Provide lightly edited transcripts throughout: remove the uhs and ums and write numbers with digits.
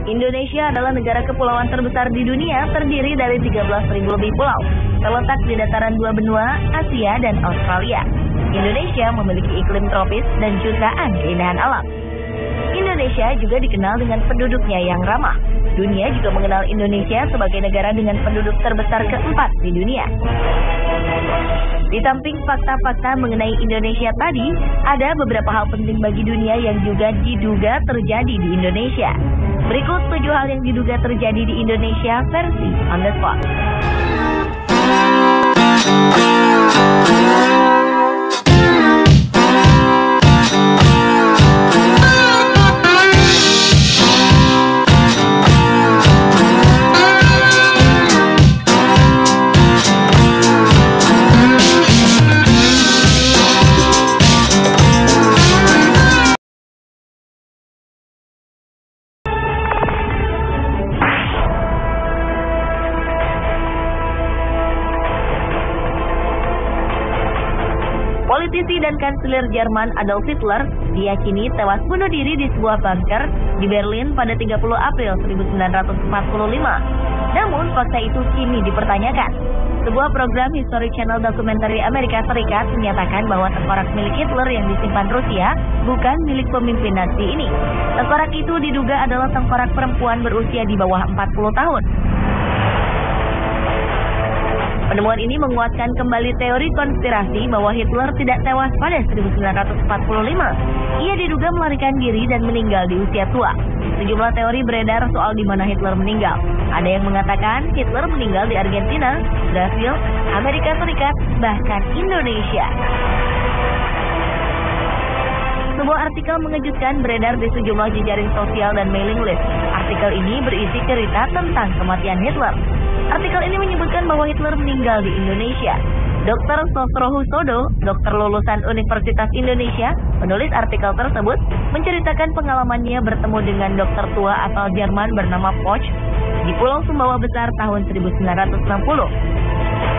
Indonesia adalah negara kepulauan terbesar di dunia, terdiri dari 13.000 lebih pulau, terletak di dataran dua benua, Asia dan Australia. Indonesia memiliki iklim tropis dan jutaan keindahan alam. Indonesia juga dikenal dengan penduduknya yang ramah. Dunia juga mengenal Indonesia sebagai negara dengan penduduk terbesar keempat di dunia. Di samping fakta-fakta mengenai Indonesia tadi, ada beberapa hal penting bagi dunia yang juga diduga terjadi di Indonesia. Berikut 7 hal yang diduga terjadi di Indonesia versi On The Spot. Politisi dan kanselir Jerman Adolf Hitler diyakini tewas bunuh diri di sebuah bunker di Berlin pada 30 April 1945. Namun fakta itu kini dipertanyakan. Sebuah program History Channel dokumenter Amerika Serikat menyatakan bahwa tengkorak milik Hitler yang disimpan Rusia bukan milik pemimpin Nazi ini. Tengkorak itu diduga adalah tengkorak perempuan berusia di bawah 40 tahun. Penemuan ini menguatkan kembali teori konspirasi bahwa Hitler tidak tewas pada 1945. Ia diduga melarikan diri dan meninggal di usia tua. Sejumlah teori beredar soal di mana Hitler meninggal. Ada yang mengatakan Hitler meninggal di Argentina, Brasil, Amerika Serikat, bahkan Indonesia. Sebuah artikel mengejutkan beredar di sejumlah jejaring sosial dan mailing list. Artikel ini berisi cerita tentang kematian Hitler. Artikel ini menyebutkan bahwa Hitler meninggal di Indonesia. Dr. Sosrohusodo, dokter lulusan Universitas Indonesia, penulis artikel tersebut, menceritakan pengalamannya bertemu dengan dokter tua asal Jerman bernama Poch di Pulau Sumbawa Besar tahun 1960.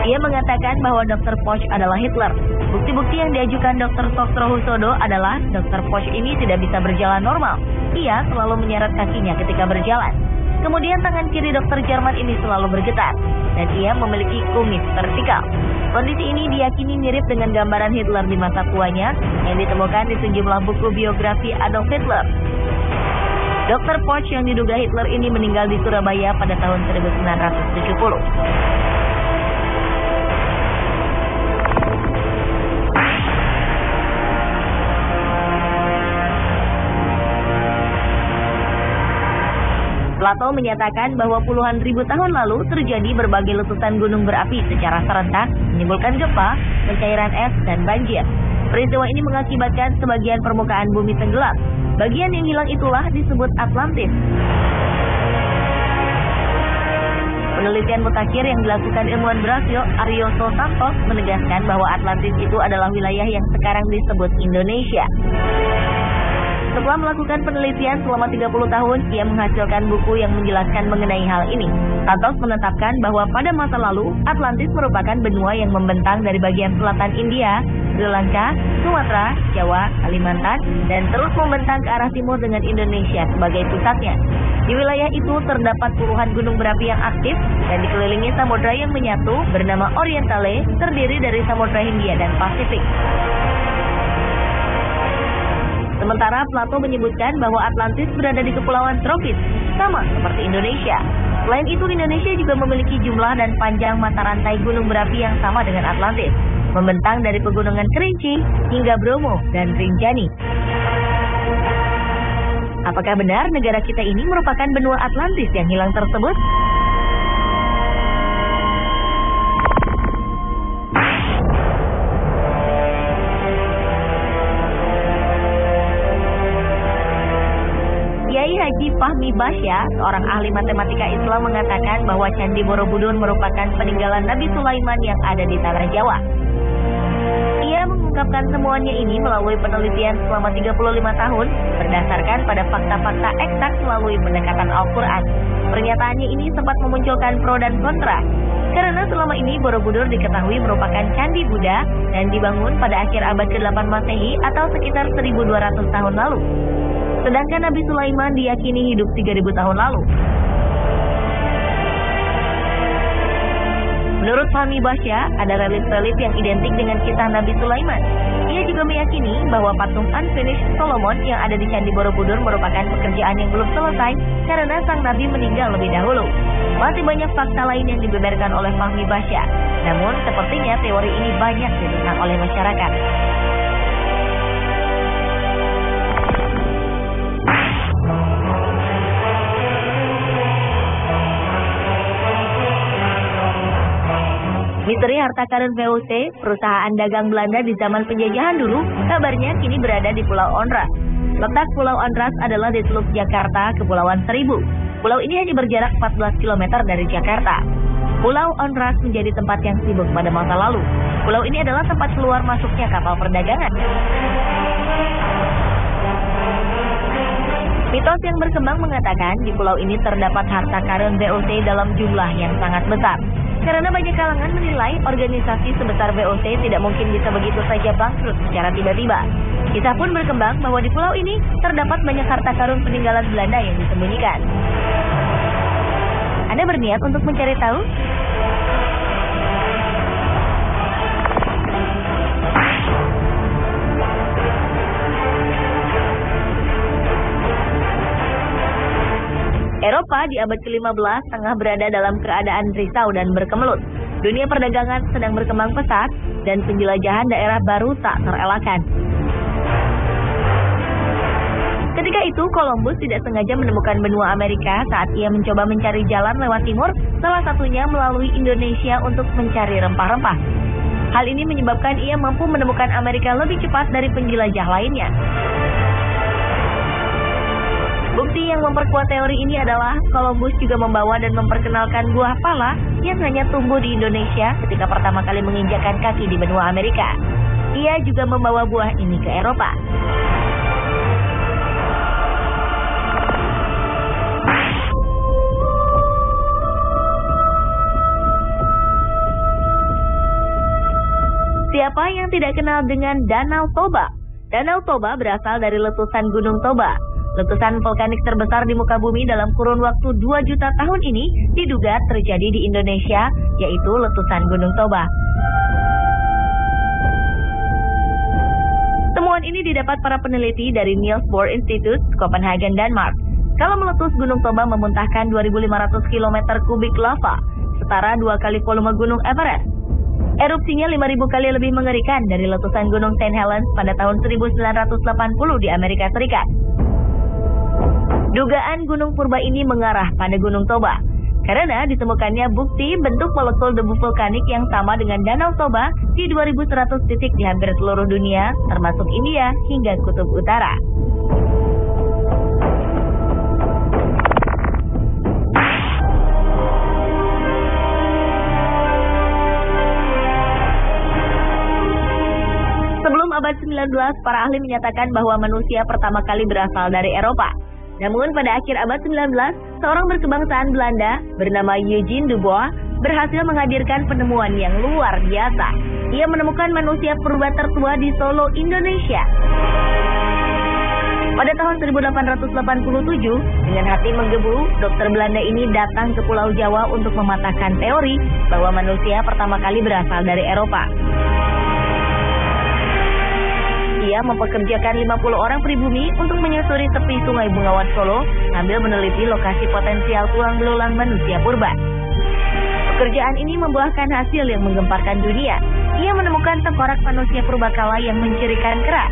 Ia mengatakan bahwa Dr. Poch adalah Hitler. Bukti-bukti yang diajukan Dr. Sosrohusodo adalah Dr. Poch ini tidak bisa berjalan normal. Ia selalu menyeret kakinya ketika berjalan. Kemudian tangan kiri dokter Jerman ini selalu bergetar, dan ia memiliki kumis vertikal. Kondisi ini diyakini mirip dengan gambaran Hitler di masa tuanya yang ditemukan di sejumlah buku biografi Adolf Hitler. Dr. Poch yang diduga Hitler ini meninggal di Surabaya pada tahun 1970. Plato menyatakan bahwa puluhan ribu tahun lalu terjadi berbagai letusan gunung berapi secara serentak, menimbulkan gempa, pencairan es, dan banjir. Peristiwa ini mengakibatkan sebagian permukaan bumi tenggelam. Bagian yang hilang itulah disebut Atlantis. Penelitian mutakhir yang dilakukan ilmuwan Brasil, Arioso Santos, menegaskan bahwa Atlantis itu adalah wilayah yang sekarang disebut Indonesia. Setelah melakukan penelitian selama 30 tahun, ia menghasilkan buku yang menjelaskan mengenai hal ini. Santos menetapkan bahwa pada masa lalu, Atlantis merupakan benua yang membentang dari bagian selatan India, Sri Lanka, Sumatera, Jawa, Kalimantan, dan terus membentang ke arah timur dengan Indonesia sebagai pusatnya. Di wilayah itu terdapat puluhan gunung berapi yang aktif dan dikelilingi samudra yang menyatu bernama Orientale, terdiri dari Samudra Hindia dan Pasifik. Sementara Plato menyebutkan bahwa Atlantis berada di kepulauan tropis, sama seperti Indonesia. Selain itu, Indonesia juga memiliki jumlah dan panjang mata rantai gunung berapi yang sama dengan Atlantis, membentang dari pegunungan Kerinci hingga Bromo dan Rinjani. Apakah benar negara kita ini merupakan benua Atlantis yang hilang tersebut? Kiai Haji Fahmi Basya, seorang ahli matematika Islam, mengatakan bahwa Candi Borobudur merupakan peninggalan Nabi Sulaiman yang ada di tanah Jawa. Ia mengungkapkan temuannya ini melalui penelitian selama 35 tahun berdasarkan pada fakta-fakta eksak melalui pendekatan Al-Quran. Pernyataannya ini sempat memunculkan pro dan kontra, karena selama ini Borobudur diketahui merupakan candi Buddha dan dibangun pada akhir abad ke-8 Masehi atau sekitar 1200 tahun lalu. Sedangkan Nabi Sulaiman diyakini hidup 3000 tahun lalu. Menurut Fahmi Bahsya, ada relief-relief yang identik dengan kisah Nabi Sulaiman. Ia juga meyakini bahwa patung Unfinished Solomon yang ada di Candi Borobudur merupakan pekerjaan yang belum selesai karena sang Nabi meninggal lebih dahulu. Masih banyak fakta lain yang dibeberkan oleh Fahmi Bahsya. Namun, sepertinya teori ini banyak ditentang oleh masyarakat. Misteri harta karun VOC, perusahaan dagang Belanda di zaman penjajahan dulu, kabarnya kini berada di Pulau Onrus. Letak Pulau Onrus adalah di Teluk Jakarta, Kepulauan Seribu. Pulau ini hanya berjarak 14 km dari Jakarta. Pulau Onrus menjadi tempat yang sibuk pada masa lalu. Pulau ini adalah tempat keluar masuknya kapal perdagangan. Mitos yang berkembang mengatakan di pulau ini terdapat harta karun VOC dalam jumlah yang sangat besar. Karena banyak kalangan menilai organisasi sebesar VOC tidak mungkin bisa begitu saja bangkrut secara tiba-tiba. Kisah pun berkembang bahwa di pulau ini terdapat banyak harta karun peninggalan Belanda yang disembunyikan. Anda berniat untuk mencari tahu? Eropa di abad ke-15 tengah berada dalam keadaan risau dan berkemelut. Dunia perdagangan sedang berkembang pesat dan penjelajahan daerah baru tak terelakkan. Ketika itu, Columbus tidak sengaja menemukan benua Amerika saat ia mencoba mencari jalan lewat timur, salah satunya melalui Indonesia untuk mencari rempah-rempah. Hal ini menyebabkan ia mampu menemukan Amerika lebih cepat dari penjelajah lainnya. Bukti yang memperkuat teori ini adalah Columbus juga membawa dan memperkenalkan buah pala yang hanya tumbuh di Indonesia ketika pertama kali menginjakkan kaki di benua Amerika. Ia juga membawa buah ini ke Eropa. Siapa yang tidak kenal dengan Danau Toba? Danau Toba berasal dari letusan Gunung Toba. Letusan vulkanik terbesar di muka bumi dalam kurun waktu 2 juta tahun ini diduga terjadi di Indonesia, yaitu letusan Gunung Toba. Temuan ini didapat para peneliti dari Niels Bohr Institute, Copenhagen, Denmark. Kalau meletus, Gunung Toba memuntahkan 2.500 km kubik lava, setara 2 kali volume Gunung Everest. Erupsinya 5.000 kali lebih mengerikan dari letusan Gunung St. Helens pada tahun 1980 di Amerika Serikat. Dugaan Gunung Purba ini mengarah pada Gunung Toba, karena ditemukannya bukti bentuk molekul debu vulkanik yang sama dengan Danau Toba di 2.100 titik di hampir seluruh dunia, termasuk India hingga Kutub Utara. Sebelum abad 19, para ahli menyatakan bahwa manusia pertama kali berasal dari Eropa. Namun pada akhir abad 19, seorang berkebangsaan Belanda bernama Eugene Dubois berhasil menghadirkan penemuan yang luar biasa. Ia menemukan manusia purba tertua di Solo, Indonesia. Pada tahun 1887, dengan hati menggebu, dokter Belanda ini datang ke Pulau Jawa untuk mematahkan teori bahwa manusia pertama kali berasal dari Eropa. Ia mempekerjakan 50 orang pribumi untuk menyusuri tepi Sungai Bengawan Solo sambil meneliti lokasi potensial tulang belulang manusia purba. Pekerjaan ini membuahkan hasil yang menggemparkan dunia. Ia menemukan tengkorak manusia purbakala yang mencirikan kerak.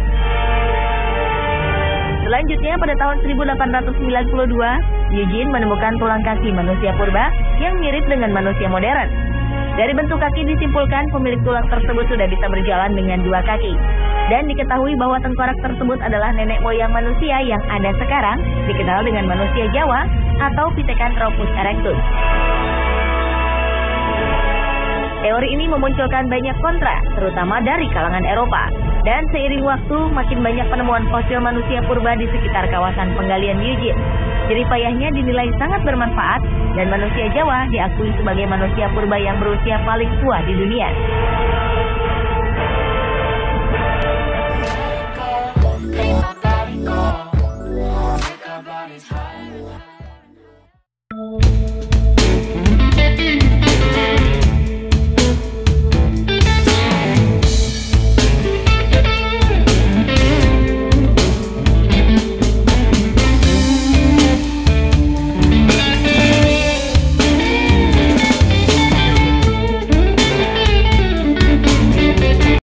Selanjutnya pada tahun 1892, Eugene menemukan tulang kaki manusia purba yang mirip dengan manusia modern. Dari bentuk kaki disimpulkan pemilik tulang tersebut sudah bisa berjalan dengan 2 kaki. Dan diketahui bahwa tengkorak tersebut adalah nenek moyang manusia yang ada sekarang, dikenal dengan manusia Jawa atau Pithecanthropus erectus. Teori ini memunculkan banyak kontra, terutama dari kalangan Eropa. Dan seiring waktu, makin banyak penemuan fosil manusia purba di sekitar kawasan penggalian Eugene. Jeripayahnya dinilai sangat bermanfaat, dan manusia Jawa diakui sebagai manusia purba yang berusia paling tua di dunia. everybody's hiding.